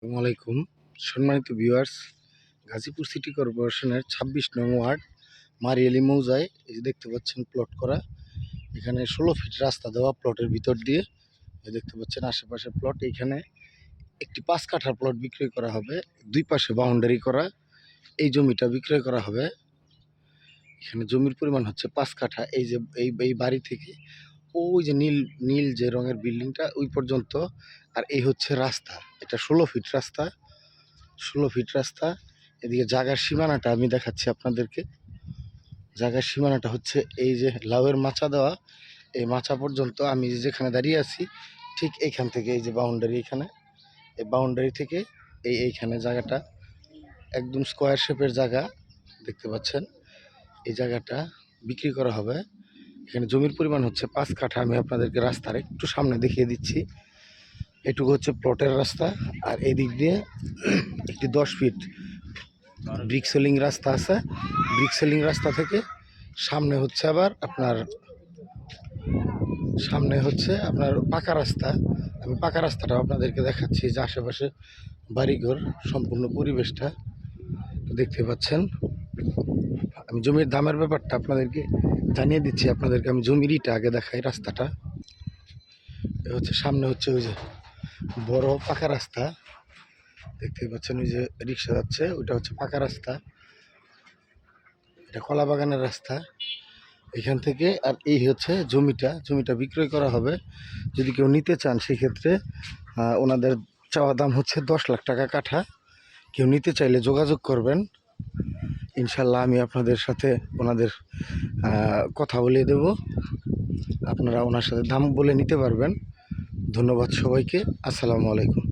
আসসালামু আলাইকুম। সম্মানিত ভিউয়ার্স, গাজীপুর সিটি কর্পোরেশনের ২৬ নং ওয়ার্ড মারিয়ালি মৌজায় এই যে দেখতে পাচ্ছেন প্লট করা। এখানে ১৬ ফিট রাস্তা দেওয়া প্লটের ভিতর দিয়ে। দেখতে পাচ্ছেন আশেপাশে প্লট। এইখানে একটি ৫ কাঠার প্লট বিক্রয় করা হবে। দুই পাশে বাউন্ডারি করা এই জমিটা বিক্রয় করা হবে। এখানে জমির পরিমাণ হচ্ছে ৫ কাঠা। এই যে এই বাড়ি থেকে ওই যে নীল নীল যে রঙের বিল্ডিংটা ওই পর্যন্ত। আর এই হচ্ছে রাস্তা। এটা ১৬ ফিট রাস্তা। ১৬ ফিট রাস্তা। এদিকে জায়গার সীমানাটা আমি দেখাচ্ছি আপনাদেরকে। জায়গার সীমানাটা হচ্ছে এই যে লাউয়ের মাচা দেওয়া, এই মাচা পর্যন্ত। আমি যেখানে দাঁড়িয়ে আছি ঠিক এইখান থেকে এই যে বাউন্ডারি, এখানে এই বাউন্ডারি থেকে এইখানে জায়গাটা একদম স্কোয়ার শেপের জায়গা দেখতে পাচ্ছেন। এই জায়গাটা বিক্রি করা হবে। এখানে জমির পরিমাণ হচ্ছে ৫ কাঠা। আমি আপনাদেরকে রাস্তার একটু সামনে দেখিয়ে দিচ্ছি। এটুকু হচ্ছে প্লটের রাস্তা। আর এই দিক দিয়ে একটি 10 ফিট ব্রিক সেলিং রাস্তা আছে। ব্রিক সেলিং রাস্তা থেকে সামনে হচ্ছে আপনার পাকা রাস্তা। আমি পাকা রাস্তাটাও আপনাদেরকে দেখাচ্ছি, যে আশেপাশে বাড়িঘর সম্পূর্ণ পরিবেশটা দেখতে পাচ্ছেন। আমি জমির দামের ব্যাপারটা আপনাদেরকে জানিয়ে দিচ্ছি। আপনাদেরকে আমি জমিরইটা আগে দেখাই। রাস্তাটা হচ্ছে সামনে হচ্ছে ওই যে বড় পাকা রাস্তা দেখতে পাচ্ছেন। ওই যে রিক্সা যাচ্ছে, ওইটা হচ্ছে পাকা রাস্তা। এটা কলা বাগানের রাস্তা এখান থেকে। আর এই হচ্ছে জমিটা বিক্রয় করা হবে। যদি কেউ নিতে চান সেক্ষেত্রে ওনাদের চাওয়া দাম হচ্ছে 10 লাখ টাকা কাঠা। কেউ নিতে চাইলে যোগাযোগ করবেন। ইনশাল্লাহ আমি আপনাদের সাথে ওনাদের কথা বলে দেব। আপনারা ওনার সাথে দাম বলে নিতে পারবেন। ধন্যবাদ সবাইকে। আসসালামু আলাইকুম।